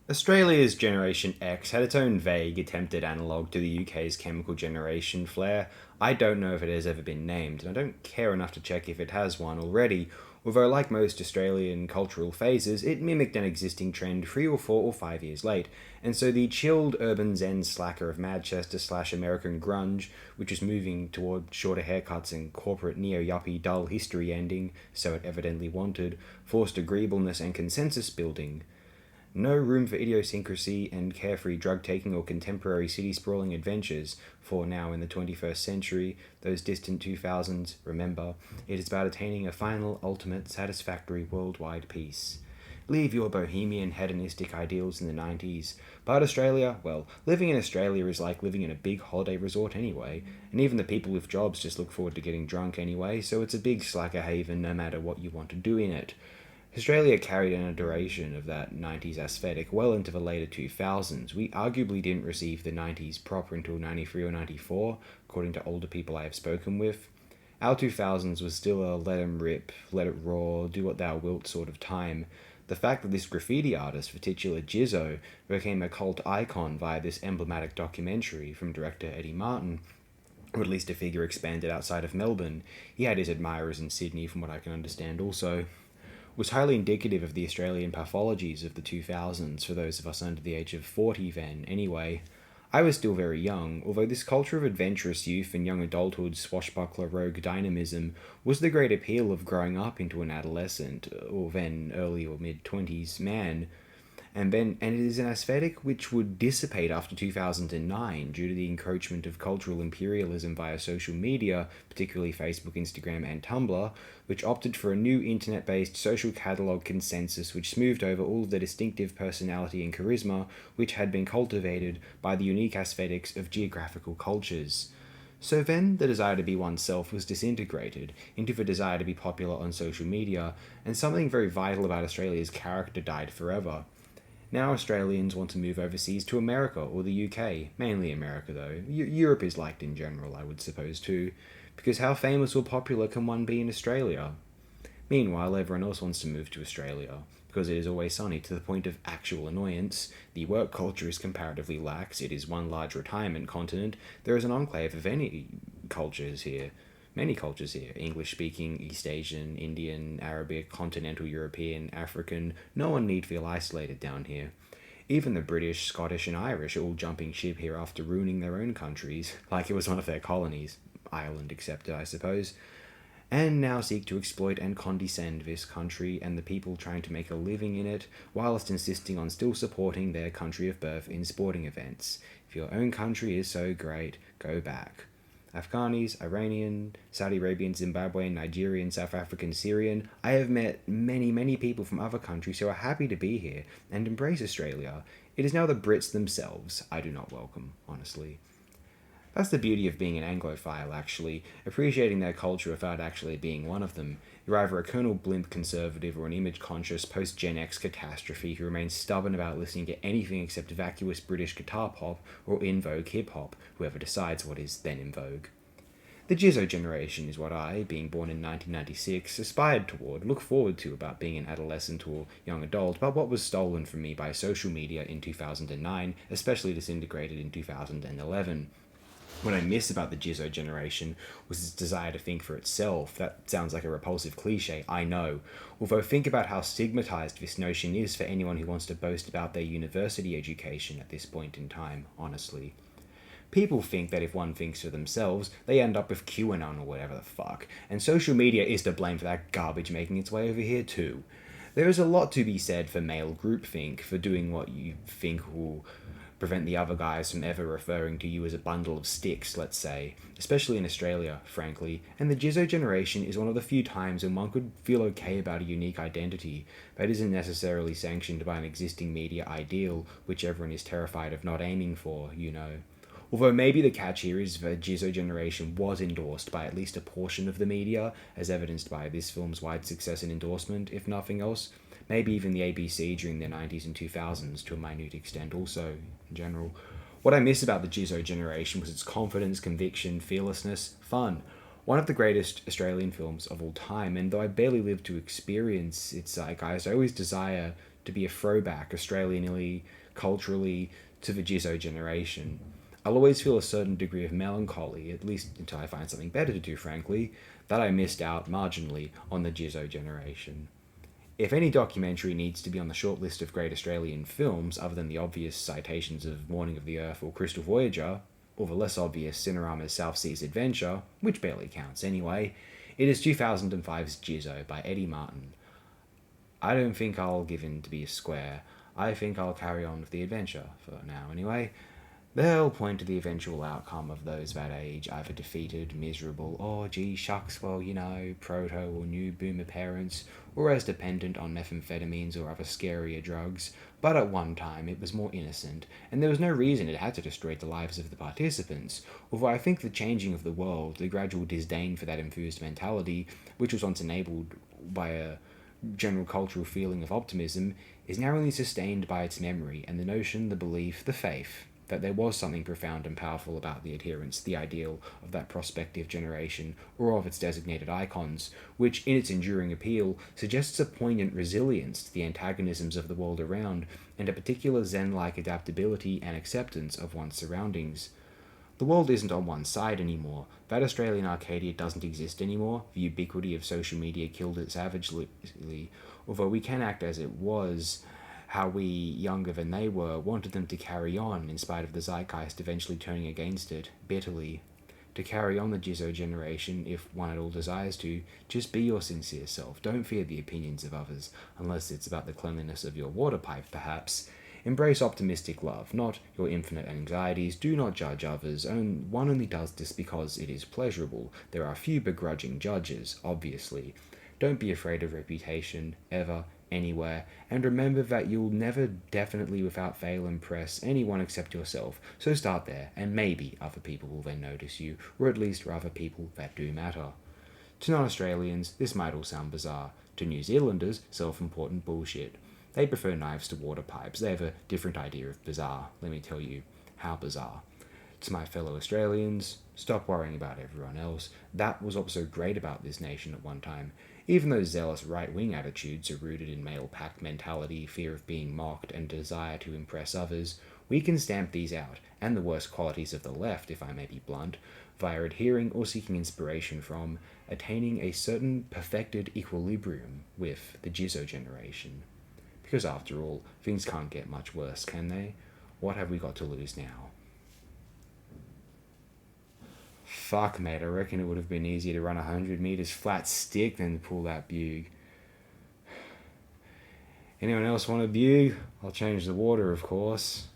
Australia's Generation X had its own vague attempted analogue to the UK's chemical generation flare. I don't know if it has ever been named, and I don't care enough to check if it has one already, although, like most Australian cultural phases, it mimicked an existing trend 3 or 4 or 5 years late, and so the chilled urban zen slacker of Manchester slash American grunge, which was moving toward shorter haircuts and corporate neo-yuppie dull history ending, so it evidently wanted, forced agreeableness and consensus building. No room for idiosyncrasy and carefree drug taking or contemporary city sprawling adventures, for now in the 21st century, those distant 2000s, remember, it is about attaining a final, ultimate, satisfactory worldwide peace. Leave your bohemian hedonistic ideals in the 90s. But Australia, well, living in Australia is like living in a big holiday resort anyway, and even the people with jobs just look forward to getting drunk anyway, so it's a big slacker haven no matter what you want to do in it. Australia carried an iteration of that 90s aesthetic well into the later 2000s. We arguably didn't receive the 90s proper until 93 or 94, according to older people I have spoken with. Our 2000s was still a let 'em rip, let it roar, do what thou wilt sort of time. The fact that this graffiti artist, the titular Jisoe, became a cult icon via this emblematic documentary from director Eddie Martin, or at least a figure expanded outside of Melbourne, he had his admirers in Sydney from what I can understand also, was highly indicative of the Australian pathologies of the 2000s for those of us under the age of 40 then, anyway. I was still very young, although this culture of adventurous youth and young adulthood swashbuckler rogue dynamism was the great appeal of growing up into an adolescent, or then early or mid 20s man, and it is an aesthetic which would dissipate after 2009 due to the encroachment of cultural imperialism via social media, particularly Facebook, Instagram, and Tumblr, which opted for a new internet based social catalogue consensus which smoothed over all of the distinctive personality and charisma which had been cultivated by the unique aesthetics of geographical cultures. So then, the desire to be oneself was disintegrated into the desire to be popular on social media, and something very vital about Australia's character died forever. Now Australians want to move overseas to America or the UK, mainly America though. Europe is liked in general, I would suppose too, because how famous or popular can one be in Australia? Meanwhile, everyone else wants to move to Australia, because it is always sunny to the point of actual annoyance. The work culture is comparatively lax, it is one large retirement continent, there is an enclave of any cultures here. Many cultures here: English speaking, East Asian, Indian, Arabic, Continental European, African. No one need feel isolated down here. Even the British, Scottish, and Irish are all jumping ship here after ruining their own countries, like it was one of their colonies, Ireland excepted, I suppose, and now seek to exploit and condescend this country and the people trying to make a living in it, whilst insisting on still supporting their country of birth in sporting events. If your own country is so great, go back. Afghanis, Iranian, Saudi Arabian, Zimbabwean, Nigerian, South African, Syrian. I have met many people from other countries who are happy to be here and embrace Australia. It is now the Brits themselves I do not welcome, honestly. That's the beauty of being an Anglophile, actually, appreciating their culture without actually being one of them. You're either a Colonel Blimp conservative or an image conscious post Gen X catastrophe who remains stubborn about listening to anything except vacuous British guitar pop or in vogue hip hop, whoever decides what is then in vogue. The Jisoe generation is what I, being born in 1996, aspired toward, look forward to about being an adolescent or young adult, but what was stolen from me by social media in 2009, especially disintegrated in 2011. What I miss about the Jisoe generation was its desire to think for itself. That sounds like a repulsive cliche, I know. Although think about how stigmatized this notion is for anyone who wants to boast about their university education at this point in time, honestly. People think that if one thinks for themselves, they end up with QAnon or whatever the fuck, and social media is to blame for that garbage making its way over here too. There is a lot to be said for male groupthink, for doing what you think will prevent the other guys from ever referring to you as a bundle of sticks, let's say, especially in Australia, frankly, and the Jisoe generation is one of the few times when one could feel okay about a unique identity that isn't necessarily sanctioned by an existing media ideal, which everyone is terrified of not aiming for, you know. Although maybe the catch here is the Jisoe generation was endorsed by at least a portion of the media, as evidenced by this film's wide success and endorsement, if nothing else. Maybe even the ABC during the 90s and 2000s to a minute extent also, in general. What I miss about the Jisoe generation was its confidence, conviction, fearlessness, fun. One of the greatest Australian films of all time, and though I barely lived to experience its zeitgeist, I always desire to be a throwback Australianly, culturally, to the Jisoe generation. I'll always feel a certain degree of melancholy, at least until I find something better to do, frankly, that I missed out marginally on the Jisoe generation. If any documentary needs to be on the short list of great Australian films, other than the obvious citations of Morning of the Earth or Crystal Voyager, or the less obvious Cinerama's South Seas Adventure, which barely counts anyway, it is 2005's Jisoe by Eddie Martin. I don't think I'll give in to be a square. I think I'll carry on with the adventure, for now anyway. They'll point to the eventual outcome of those that age, either defeated, miserable, or gee shucks, well, proto or new boomer parents, or as dependent on methamphetamines or other scarier drugs. But at one time it was more innocent, and there was no reason it had to destroy the lives of the participants, although I think the changing of the world, the gradual disdain for that infused mentality, which was once enabled by a general cultural feeling of optimism, is now only sustained by its memory and the notion, the belief, the faith that there was something profound and powerful about the adherence, the ideal of that prospective generation, or of its designated icons, which, in its enduring appeal, suggests a poignant resilience to the antagonisms of the world around, and a particular Zen-like adaptability and acceptance of one's surroundings. The world isn't on one side anymore. That Australian Arcadia doesn't exist anymore. The ubiquity of social media killed it savagely, although we can act as it was, how we, younger than they were, wanted them to carry on, in spite of the zeitgeist eventually turning against it, bitterly. To carry on the Jisoe generation, if one at all desires to, just be your sincere self. Don't fear the opinions of others, unless it's about the cleanliness of your water pipe, perhaps. Embrace optimistic love, not your infinite anxieties. Do not judge others. One only does this because it is pleasurable. There are few begrudging judges, obviously. Don't be afraid of reputation, ever, anywhere, and remember that you'll never definitely without fail impress anyone except yourself, so start there, and maybe other people will then notice you, or at least other people that do matter. To non-Australians, this might all sound bizarre. To New Zealanders, self-important bullshit. They prefer knives to water pipes. They have a different idea of bizarre. Let me tell you how bizarre. To my fellow Australians, stop worrying about everyone else. That was what was so great about this nation at one time. Even those zealous right-wing attitudes are rooted in male pack mentality, fear of being mocked, and desire to impress others. We can stamp these out, and the worst qualities of the left, if I may be blunt, via adhering or seeking inspiration from, attaining a certain perfected equilibrium with the Jisoe generation. Because after all, things can't get much worse, can they? What have we got to lose now? Fuck, mate, I reckon it would have been easier to run 100 meters flat stick than to pull that bug. Anyone else want a bug? I'll change the water, of course.